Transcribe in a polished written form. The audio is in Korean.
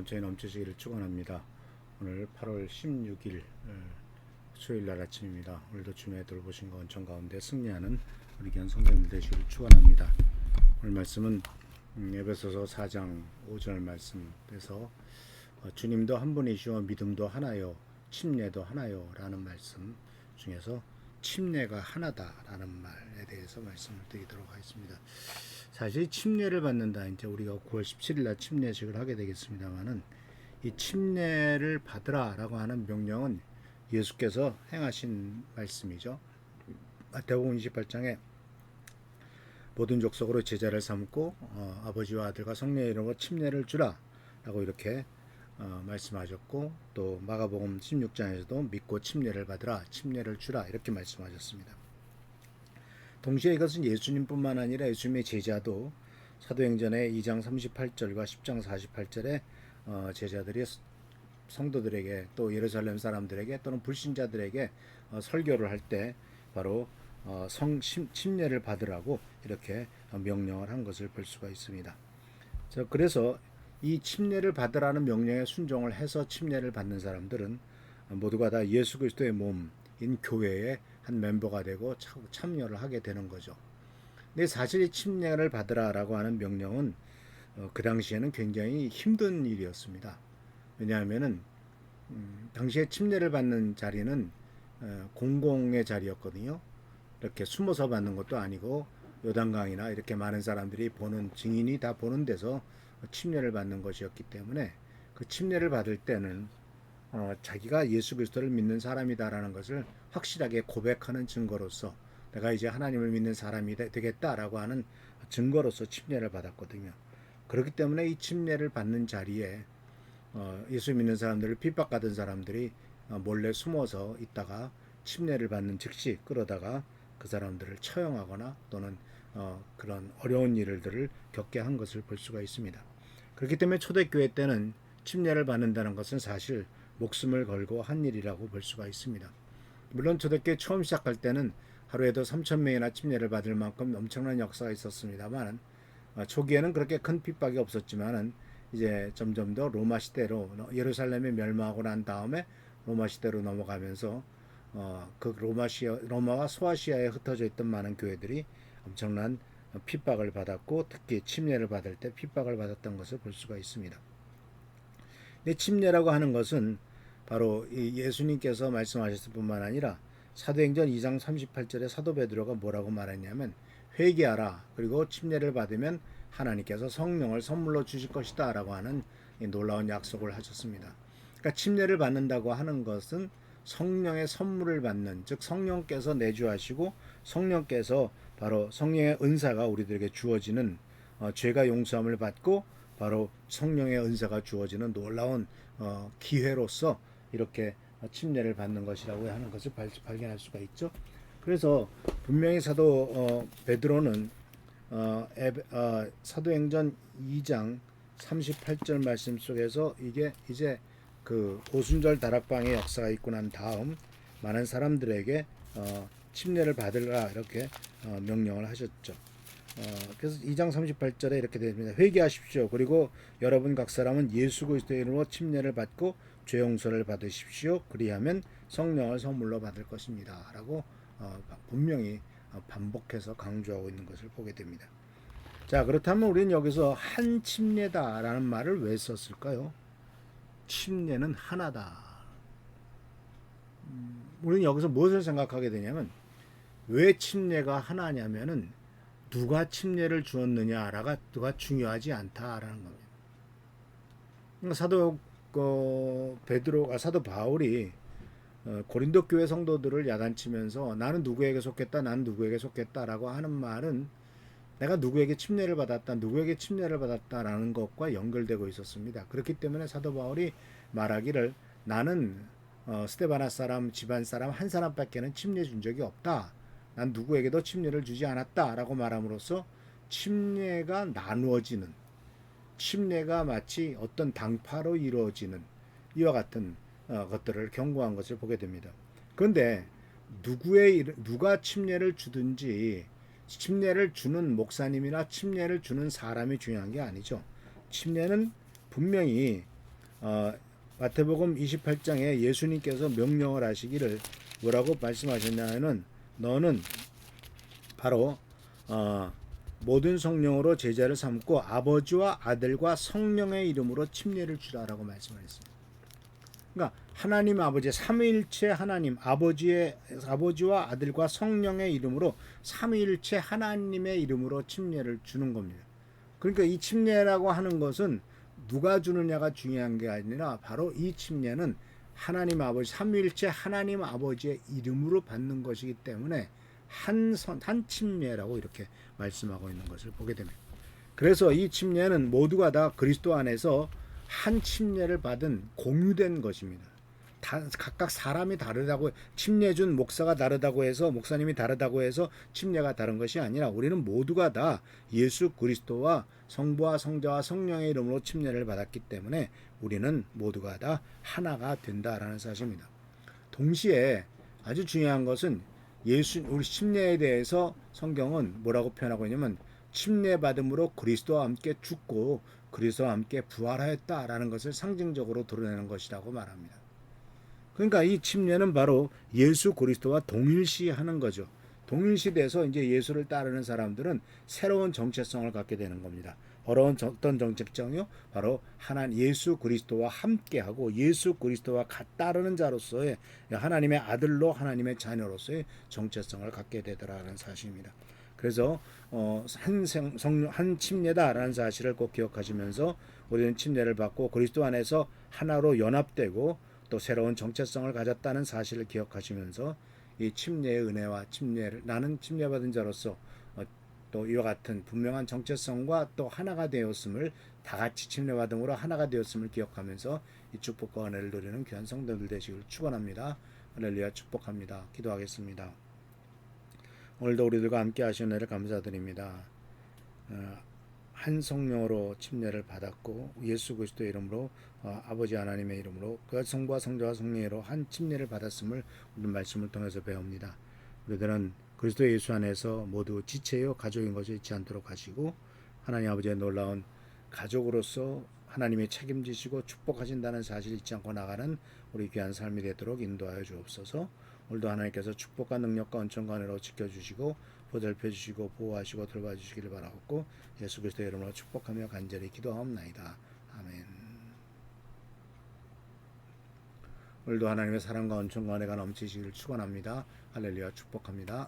감천이 넘치시기를 축원합니다. 오늘 8월 16일 수요일날 아침입니다. 오늘도 주님의 돌보신 원천 가운데 승리하는 우리 귀한 성도님들 되시기를 축원합니다. 오늘 말씀은 에베소서 4장 5절 말씀에서 주님도 한 분이시오 믿음도 하나요 침례도 하나요 라는 말씀 중에서 침례가 하나다라는 말에 대해서 말씀을 드리도록 하겠습니다. 사실 침례를 받는다. 이제 우리가 9월 17일 날 침례식을 하게 되겠습니다만은 이 침례를 받으라라고 하는 명령은 예수께서 행하신 말씀이죠. 마태복음 28장에 모든 족속으로 제자를 삼고 아버지와 아들과 성령의 이름으로 침례를 주라라고 이렇게 말씀하셨고, 또 마가복음 16장에서도 믿고 침례를 받으라, 침례를 주라 이렇게 말씀하셨습니다. 동시에 이것은 예수님뿐만 아니라 예수님의 제자도 사도행전의 2장 38절과 10장 48절에 제자들이 성도들에게 또 예루살렘 사람들에게 또는 불신자들에게 설교를 할 때 바로 침례를 받으라고 이렇게 명령을 한 것을 볼 수가 있습니다. 그래서 이 침례를 받으라는 명령에 순종을 해서 침례를 받는 사람들은 모두가 다 예수 그리스도의 몸인 교회의 한 멤버가 되고 참여를 하게 되는 거죠. 근데 사실 이 침례를 받으라라고 하는 명령은 그 당시에는 굉장히 힘든 일이었습니다. 왜냐하면은 당시에 침례를 받는 자리는 공공의 자리였거든요. 이렇게 숨어서 받는 것도 아니고 요단강이나 이렇게 많은 사람들이 보는, 증인이 다 보는 데서 침례를 받는 것이었기 때문에 그 침례를 받을 때는 자기가 예수 그리스도를 믿는 사람이다라는 것을 확실하게 고백하는 증거로서 내가 이제 하나님을 믿는 사람이 되겠다라고 하는 증거로서 침례를 받았거든요. 그렇기 때문에 이 침례를 받는 자리에 예수 믿는 사람들을 핍박하던 사람들이 몰래 숨어서 있다가 침례를 받는 즉시 끌어다가 그 사람들을 처형하거나 또는 그런 어려운 일들을 겪게 한 것을 볼 수가 있습니다. 그렇기 때문에 초대교회 때는 침례를 받는다는 것은 사실 목숨을 걸고 한 일이라고 볼 수가 있습니다. 물론 초대교회 처음 시작할 때는 하루에도 3,000명이나 침례를 받을 만큼 엄청난 역사가 있었습니다만 초기에는 그렇게 큰 핍박이 없었지만은 이제 점점 더 로마 시대로, 예루살렘이 멸망하고 난 다음에 로마 시대로 넘어가면서 그 로마와 소아시아에 흩어져 있던 많은 교회들이 엄청난 핍박을 받았고, 특히 침례를 받을 때 핍박을 받았던 것을 볼 수가 있습니다. 근데 침례라고 하는 것은 바로 예수님께서 말씀하셨을 뿐만 아니라 사도행전 2장 38절에 사도 베드로가 뭐라고 말했냐면 회개하라, 그리고 침례를 받으면 하나님께서 성령을 선물로 주실 것이다 라고 하는 놀라운 약속을 하셨습니다. 그러니까 침례를 받는다고 하는 것은 성령의 선물을 받는, 즉 성령께서 내주하시고 성령께서 바로 성령의 은사가 우리들에게 주어지는, 죄가 용서함을 받고 바로 성령의 은사가 주어지는 놀라운 기회로서 이렇게 침례를 받는 것이라고 하는 것을 발견할 수가 있죠. 그래서 분명히 사도 베드로는 사도행전 2장 38절 말씀 속에서 이게 이제 그 오순절 다락방의 역사가 있고 난 다음 많은 사람들에게 침례를 받으라 이렇게 명령을 하셨죠. 그래서 2장 38절에 이렇게 됩니다. 회개하십시오. 그리고 여러분 각 사람은 예수 그리스도의 이름으로 침례를 받고 죄 용서를 받으십시오. 그리하면 성령을 선물로 받을 것입니다. 라고 분명히 반복해서 강조하고 있는 것을 보게 됩니다. 자, 그렇다면 우리는 여기서 한 침례다라는 말을 왜 썼을까요? 침례는 하나다. 우리는 여기서 무엇을 생각하게 되냐면, 왜 침례가 하나냐면은 누가 침례를 주었느냐가 중요하지 않다라는 겁니다. 사도 바울이 고린도 교회 성도들을 야단치면서 나는 누구에게 속했다, 나는 누구에게 속했다라고 하는 말은 내가 누구에게 침례를 받았다라는 것과 연결되고 있었습니다. 그렇기 때문에 사도 바울이 말하기를 나는 스데바나 사람, 집안 사람 한 사람밖에는 침례 준 적이 없다. 난 누구에게도 침례를 주지 않았다라고 말함으로써 침례가 나누어지는, 침례가 마치 어떤 당파로 이루어지는 이와 같은 것들을 경고한 것을 보게 됩니다. 그런데 누가 침례를 주든지 침례를 주는 목사님이나 침례를 주는 사람이 중요한 게 아니죠. 침례는 분명히 마태복음 28장에 예수님께서 명령을 하시기를 뭐라고 말씀하셨냐면은 너는 바로 모든 성령으로 제자를 삼고 아버지와 아들과 성령의 이름으로 침례를 주라라고 말씀하셨습니다. 그러니까 하나님 아버지 삼위일체 하나님 아버지와 아들과 성령의 이름으로 삼위일체 하나님의 이름으로 침례를 주는 겁니다. 그러니까 이 침례라고 하는 것은 누가 주느냐가 중요한 게 아니라 바로 이 침례는 하나님 아버지 삼위일체 하나님 아버지의 이름으로 받는 것이기 때문에 한 침례라고 이렇게 말씀하고 있는 것을 보게 됩니다. 그래서 이 침례는 모두가 다 그리스도 안에서 한 침례를 받은 공유된 것입니다. 각각 사람이 다르다고 침례 준 목사가 다르다고 해서 목사님이 다르다고 해서 침례가 다른 것이 아니라 우리는 모두가 다 예수 그리스도와 성부와 성자와 성령의 이름으로 침례를 받았기 때문에 우리는 모두가 다 하나가 된다라는 사실입니다. 동시에 아주 중요한 것은 우리 침례에 대해서 성경은 뭐라고 표현하고 있냐면 침례 받음으로 그리스도와 함께 죽고 그리스도와 함께 부활하였다라는 것을 상징적으로 드러내는 것이라고 말합니다. 그러니까 이 침례는 바로 예수 그리스도와 동일시하는 거죠. 동일시돼서 이제 예수를 따르는 사람들은 새로운 정체성을 갖게 되는 겁니다. 어떤 정체성이요? 바로 예수 그리스도와 함께하고 예수 그리스도와 따르는 자로서의 하나님의 아들로 하나님의 자녀로서의 정체성을 갖게 되더라는 사실입니다. 그래서 한 침례다라는 사실을 꼭 기억하시면서 우리는 침례를 받고 그리스도 안에서 하나로 연합되고 또 새로운 정체성을 가졌다는 사실을 기억하시면서 이 침례의 은혜와 나는 침례받은 자로서 또 이와 같은 분명한 정체성과 또 하나가 되었음을 다 같이 침례받음으로 하나가 되었음을 기억하면서 이 축복과 은혜를 누리는 귀한 성도들 되시길 축원합니다. 할렐루야 축복합니다. 기도하겠습니다. 오늘도 우리들과 함께 하신 은혜를 감사드립니다. 한 성령으로 침례를 받았고 예수 그리스도의 이름으로 아버지 하나님의 이름으로 그 성부와 성자와 성령으로 한 침례를 받았음을 우리 말씀을 통해서 배웁니다. 우리들은 그리스도 예수 안에서 모두 지체요 가족인 것을 잊지 않도록 하시고 하나님 아버지의 놀라운 가족으로서 하나님이 책임지시고 축복하신다는 사실을 잊지 않고 나가는 우리 귀한 삶이 되도록 인도하여 주옵소서. 오늘도 하나님께서 축복과 능력과 은총과 은혜로 지켜주시고 보살펴 주시고 보호하시고 돌봐주시기를 바라옵고 예수 그리스도의 이름으로 축복하며 간절히 기도하옵나이다. 아멘. 오늘도 하나님의 사랑과 은총과 은혜가 넘치시기를 축원합니다. 할렐루야 축복합니다.